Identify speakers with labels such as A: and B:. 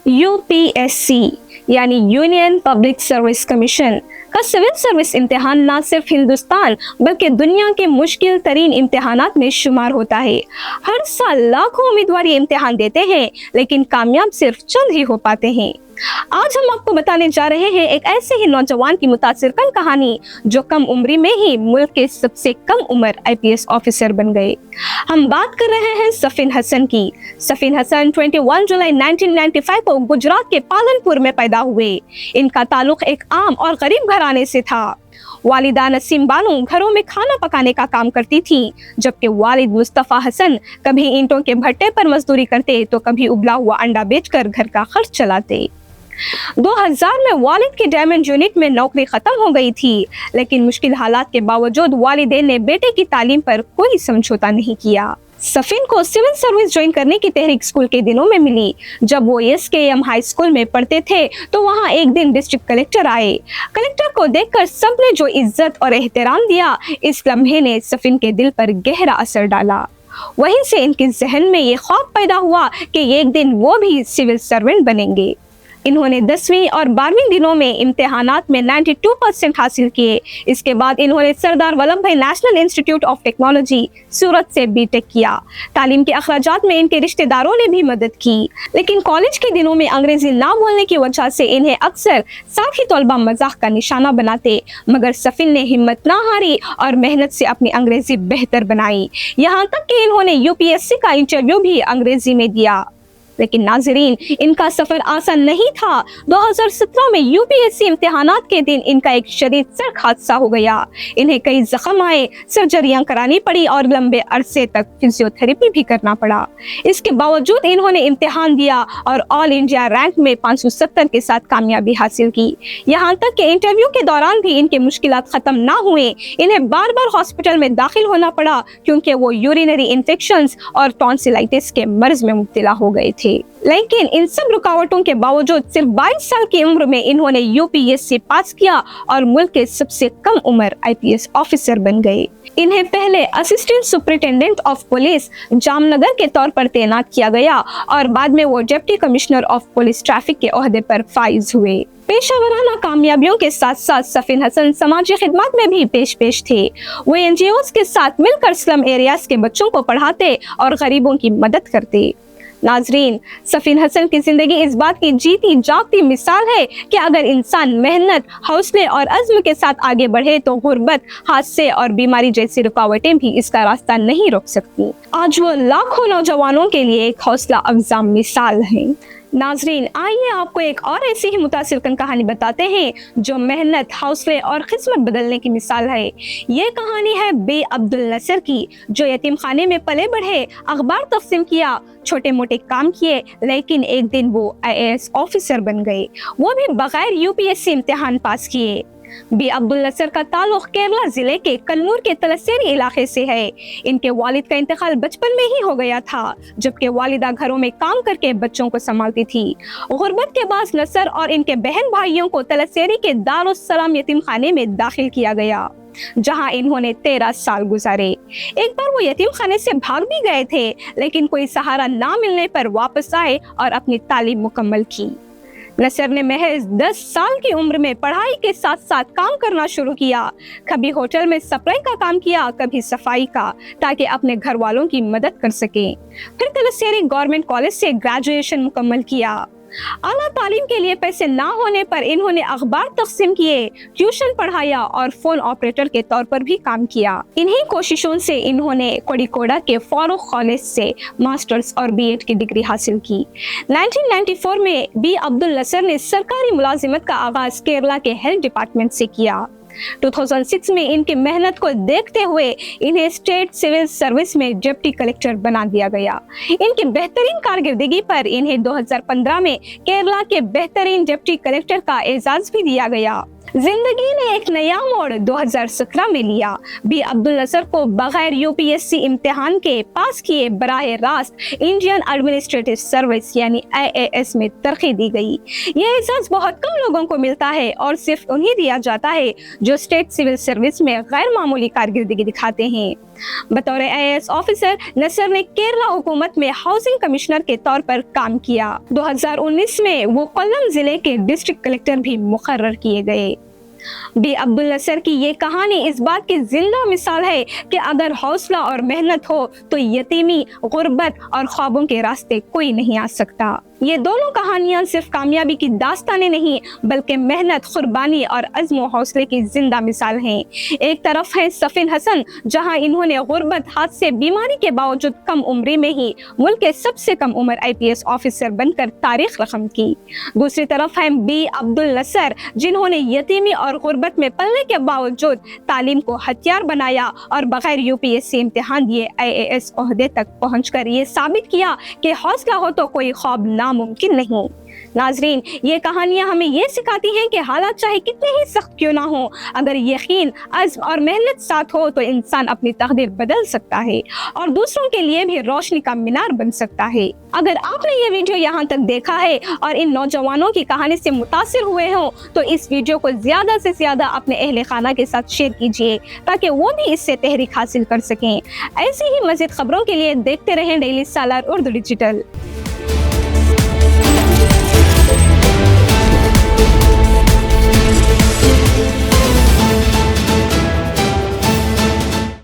A: UPSC यानी union public service commission का civil service इम्तिहान न सिर्फ हिंदुस्तान बल्कि दुनिया के मुश्किल तरीन इम्तिहानात में शुमार होता है। हर साल लाखों उम्मीदवार ये इम्तिहान देते हैं, लेकिन कामयाब सिर्फ चंद ही हो पाते हैं। आज हम आपको बताने जा रहे हैं एक ऐसे ही नौजवान की मुतासिरकन कहानी जो कम उम्री में ही मुल्क के सबसे कम उम्र आईपीएस ऑफिसर बन गए। हम बात कर रहे हैं सफीन हसन की। सफीन हसन 21 जुलाई 1995 को गुजरात के पालनपुर में पैदा हुए। इनका ताल्लुक एक आम और गरीब घराने से था। वालिदा नसीम बानो घरों में खाना पकाने का काम करती थी, जबकि वालिद मुस्तफा हसन कभी ईंटों के भट्टे पर मजदूरी करते तो कभी उबला हुआ अंडा बेचकर घर का खर्च चलाते। 2000 में वालिद की डायमंड यूनिट में नौकरी खत्म हो गई थी, लेकिन मुश्किल हालात के बावजूद वालिदैन ने बेटे की तालीम पर कोई समझौता नहीं किया। सफीन को सिविल सर्विस ज्वाइन करने की तहरीक स्कूल के दिनों में मिली। जब वो एसकेएम हाई स्कूल में पढ़ते थे तो वहाँ एक दिन डिस्ट्रिक्ट कलेक्टर आए। कलेक्टर को देखकर सबने जो इज्जत और एहतराम दिया, इस लम्हे ने सफीन के दिल पर गहरा असर डाला। वहीं से इनके जहन में ये ख्वाब पैदा हुआ कि एक दिन वो भी सिविल सर्वेंट बनेंगे। इन्होंने 10वीं और 12वीं दिनों में इम्तिहानात में 92% हासिल किए। इसके बाद इन्होंने सरदार वल्लभ भाई नेशनल इंस्टीट्यूट ऑफ टेक्नोलॉजी सूरत से बीटेक किया। तालीम के अखराजात में इनके रिश्तेदारों ने भी मदद की, लेकिन कॉलेज के दिनों में अंग्रेजी ना बोलने की वजह से इन्हें अक्सर साथी तलबा मजाक का निशाना बनाते, मगर सफीन ने हिम्मत ना हारी और मेहनत से अपनी अंग्रेजी बेहतर बनाई। यहाँ तक कि इन्होंने यूपीएससी का इंटरव्यू भी अंग्रेजी में दिया। लेकिन नाजरीन, इनका सफर आसान नहीं था। 2017 में यूपीएससी इम्तिहानात के दिन इनका एक शदीद सड़क हादसा हो गया। इन्हें कई जख्म आए, सर्जरियां करानी पड़ी और लंबे अरसे तक फिजियोथेरेपी भी करना पड़ा। इसके बावजूद इन्होंने इम्तिहान दिया और ऑल इंडिया रैंक में 570 के साथ कामयाबी हासिल की। यहाँ तक कि इंटरव्यू के दौरान भी इनके मुश्किलात खत्म ना हुए। इन्हें बार बार हॉस्पिटल में दाखिल होना पड़ा क्योंकि वो यूरिनरी इन्फेक्शंस और टॉन्सिलाइटिस के मर्ज में मुब्तला हो गए थे। लेकिन इन सब रुकावटों के बावजूद सिर्फ 22 साल की उम्र में इन्होंने यूपीएससी पास किया और मुल्क के सबसे कम उम्र आईपीएस ऑफिसर बन गए। इन्हें पहले assistant superintendent of police Jamnagar के तौर पर तैनात किया गया और बाद में वो deputy commissioner of police traffic के ओहदे पर फाइज हुए। पेशावराना कामयाबियों के साथ साथ सफीन हसन समाजी खिदमत में भी पेश थे। वो एनजीओज के साथ मिलकर स्लम एरियाज के बच्चों को पढ़ाते और गरीबों की मदद करते। नाजरीन, सफीन हसन की जिंदगी इस बात की जीती जागती मिसाल है कि अगर इंसान मेहनत, हौसले और अज़्म के साथ आगे बढ़े तो गुर्बत, हादसे और बीमारी जैसी रुकावटें भी इसका रास्ता नहीं रोक सकती। आज वो लाखों नौजवानों के लिए एक हौसला अफजा मिसाल है। नाजरीन, आइए आपको एक और ऐसी ही मुतासिरकन कहानी बताते हैं जो मेहनत, हौसले और किस्मत बदलने की मिसाल है। ये कहानी है बी अब्दुल नसर की, जो यतीम खाने में पले बढ़े, अखबार तक़सीम किया, छोटे मोटे काम किए, लेकिन एक दिन वो आईएएस ऑफिसर बन गए, वो भी बगैर यूपीएससी इम्तिहान पास किए। बी अब्दुल नसर का ताल्लुक केरला जिले के कन्नूर के तलस्सेरी इलाके से है। इनके वालिद का इंतकाल बचपन में ही हो गया था, जबकि वालिदा घरों में काम करके बच्चों को संभालती थी। गुर्बत के बाद नसर और इनके बहन भाइयों को तलस्सेरी के दारुस सलाम यतीम खाने में दाखिल किया गया, जहां इन्होंने 13 साल गुजारे। एक बार वो यतीम खाने से भाग भी गए थे, लेकिन कोई सहारा ना मिलने पर वापस आए और अपनी तालीम मुकम्मल की। नसर ने महज 10 साल की उम्र में पढ़ाई के साथ साथ काम करना शुरू किया। कभी होटल में सप्लाई का काम किया, कभी सफाई का, ताकि अपने घर वालों की मदद कर सके। फिर तलस्सेरी गवर्नमेंट कॉलेज से ग्रेजुएशन मुकम्मल किया। आला तालीम के लिए पैसे ना होने पर इन्होंने अखबार तक़सीम किए, ट्यूशन पढ़ाया और फोन ऑपरेटर के तौर पर भी काम किया। इन्हीं कोशिशों से इन्होंने कोड़िकोड़ा के फारूक कॉलेज से मास्टर्स और बीएड की डिग्री हासिल की। 1994 में बी अब्दुल नसर ने सरकारी मुलाजिमत का आगाज केरला के हेल्थ डिपार्टमेंट से किया। 2006 में इनकी मेहनत को देखते हुए इन्हें स्टेट सिविल सर्विस में डिप्टी कलेक्टर बना दिया गया। इनकी बेहतरीन कारकर्दगी पर इन्हें 2015 में केरला के बेहतरीन डिप्टी कलेक्टर का एजाज भी दिया गया। जिंदगी ने एक नया मोड़ 2017 में लिया। बी अब्दुल नसर को बगैर यूपीएससी इम्तिहान के पास किए बराह रास्त इंडियन एडमिनिस्ट्रेटिव सर्विस यानी आईएएस में तरक्की दी गई। यह एजाज बहुत कम लोगों को मिलता है और सिर्फ उन्हें दिया जाता है जो स्टेट सिविल सर्विस में गैर मामूली कारकर्दगी दिखाते हैं। बतौर IAS ऑफिसर नसर ने केरला हुकूमत में हाउसिंग कमिश्नर के तौर पर काम किया। 2019 में वो कोल्लम जिले के डिस्ट्रिक्ट कलेक्टर भी मुकर्रर किए गए। बी अब्दुल नसर की ये कहानी इस बात की जिंदा मिसाल है कि अगर हौसला और मेहनत हो तो यतीमी, गुर्बत और ख्वाबों के रास्ते कोई नहीं आ सकता। ये दोनों कहानियां सिर्फ कामयाबी की दास्तानें नहीं बल्कि मेहनत, कुर्बानी और अज़्म व हौसले की जिंदा मिसाल हैं। एक तरफ है सफीन हसन, जहां इन्होंने गुर्बत, हादसे, बीमारी के बावजूद कम उम्र में ही मुल्क के सबसे कम उम्र IPS ऑफिसर बनकर तारीख रकम की। दूसरी तरफ है बी अब्दुल नसर, जिन्होंने यतीमी और गुर्बत में पलने के बावजूद तालीम को हथियार बनाया और बगैर UPSC इम्तिहान दिए IAS ओहदे तक पहुंचकर ये साबित किया कि हौसला हो तो कोई ख्वाब नामुमकिन नहीं। नाजरीन, ये कहानियां हमें ये सिखाती हैं कि हालात चाहे कितने ही सख्त क्यों ना हो, अगर यकीन, अज़्म और मेहनत साथ हो तो इंसान अपनी तकदीर बदल सकता है और दूसरों के लिए भी रोशनी का मीनार बन सकता है। अगर आपने ये वीडियो यहाँ तक देखा है और इन नौजवानों की कहानी से मुतासिर हुए हो तो इस वीडियो को ज़्यादा से ज़्यादा अपने अहले खाना के साथ शेयर कीजिए ताकि वो भी इससे तहरीक हासिल कर सकें। ऐसी ही मज़ीद खबरों के लिए देखते रहें डेली सालार उर्दू डिजिटल।